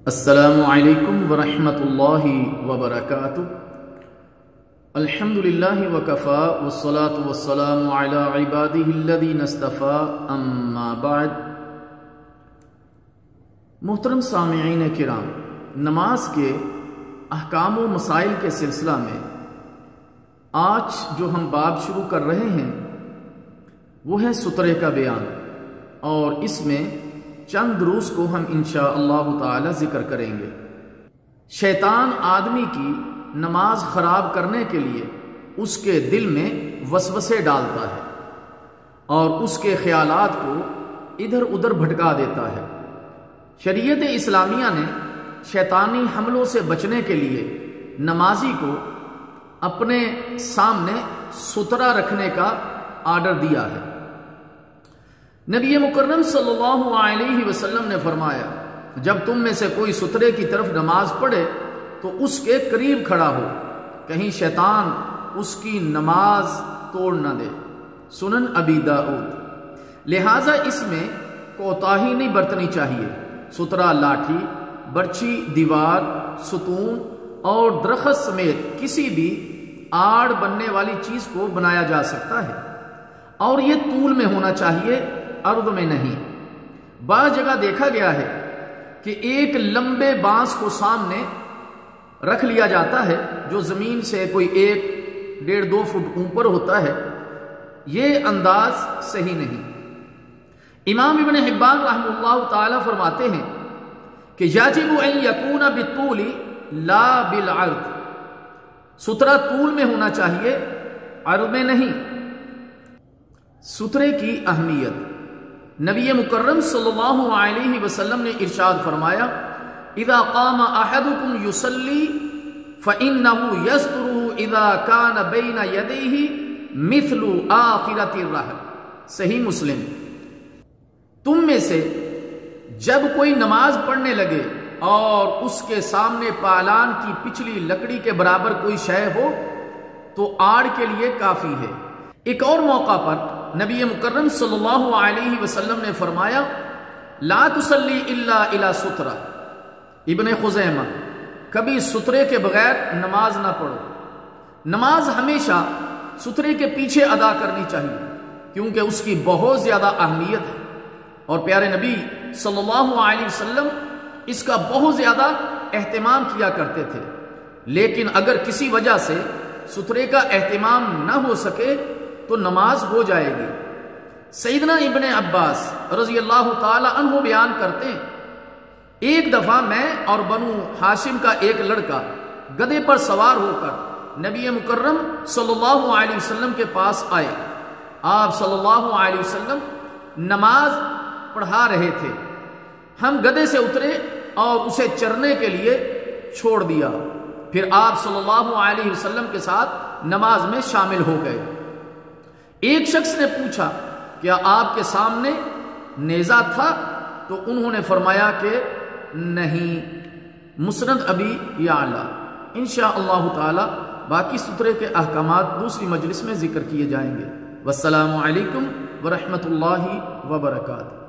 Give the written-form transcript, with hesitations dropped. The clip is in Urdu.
السلام علیکم ورحمۃ اللہ وبرکاتہ۔ الحمدللہ وکفا والصلاة والسلام علی عبادہ الذین اصطفیٰ، اما بعد۔ محترم سامعین کرام، نماز کے احکام و مسائل کے سلسلہ میں آج جو ہم باب شروع کر رہے ہیں وہ ہے سترے کا بیان، اور اس میں چند دروس کو ہم انشاءاللہ تعالی ذکر کریں گے۔ شیطان آدمی کی نماز خراب کرنے کے لیے اس کے دل میں وسوسے ڈالتا ہے اور اس کے خیالات کو ادھر ادھر بھٹکا دیتا ہے۔ شریعت اسلامیہ نے شیطانی حملوں سے بچنے کے لیے نمازی کو اپنے سامنے سترا رکھنے کا آرڈر دیا ہے۔ نبی مکرم صلی اللہ علیہ وسلم نے فرمایا، جب تم میں سے کوئی سترے کی طرف نماز پڑھے تو اس کے قریب کھڑا ہو، کہیں شیطان اس کی نماز توڑ نہ دے۔ سنن ابی داؤد۔ لہٰذا اس میں کوتاہی نہیں برتنی چاہیے۔ سترا لاٹھی، برچھی، دیوار، ستون اور درخت سمیت کسی بھی آڑ بننے والی چیز کو بنایا جا سکتا ہے، اور یہ طول میں ہونا چاہیے، عرض میں نہیں۔ بعض جگہ دیکھا گیا ہے کہ ایک لمبے بانس کو سامنے رکھ لیا جاتا ہے جو زمین سے کوئی 1-1.5-2 فٹ اوپر ہوتا ہے۔ یہ انداز صحیح نہیں۔ امام ابن حبان رحمہ اللہ تعالی فرماتے ہیں کہ یجب ان یکون بالطول لا بالعرض، سترا طول میں ہونا چاہیے، عرض میں نہیں۔ سترے کی اہمیت۔ نبی مکرم صلی اللہ علیہ وسلم نے ارشاد فرمایا، اذا قام احدکم یصلی فانه یستره اذا کان بین یدیہ مثل آخرۃ الرحل۔ صحیح مسلم۔ تم میں سے جب کوئی نماز پڑھنے لگے اور اس کے سامنے پالان کی پچھلی لکڑی کے برابر کوئی شے ہو تو آڑ کے لیے کافی ہے۔ ایک اور موقع پر نبی مکرم صلی اللہ علیہ وسلم نے فرمایا، لا تصلی الا الی سترہ۔ ابن خزیمہ۔ کبھی سترے کے بغیر نماز نہ پڑھو۔ نماز ہمیشہ سترے کے پیچھے ادا کرنی چاہیے کیونکہ اس کی بہت زیادہ اہمیت ہے، اور پیارے نبی صلی اللہ علیہ وسلم اس کا بہت زیادہ اہتمام کیا کرتے تھے۔ لیکن اگر کسی وجہ سے سترے کا اہتمام نہ ہو سکے تو نماز ہو جائے گی۔ سیدنا ابن عباس رضی اللہ تعالی عنہ بیان کرتے ہیں، ایک دفعہ میں اور بنو ہاشم کا ایک لڑکا گدھے پر سوار ہو کر نبی مکرم صلی اللہ علیہ وسلم کے پاس آئے۔ آپ صلی اللہ علیہ وسلم نماز پڑھا رہے تھے۔ ہم گدھے سے اترے اور اسے چرنے کے لیے چھوڑ دیا، پھر آپ صلی اللہ علیہ وسلم کے ساتھ نماز میں شامل ہو گئے۔ ایک شخص نے پوچھا، کیا آپ کے سامنے نیزہ تھا؟ تو انہوں نے فرمایا کہ نہیں۔ مسند ابی یعلا۔ انشاءاللہ تعالی باقی سترے کے احکامات دوسری مجلس میں ذکر کیے جائیں گے۔ والسلام علیکم ورحمۃ اللہ وبرکاتہ۔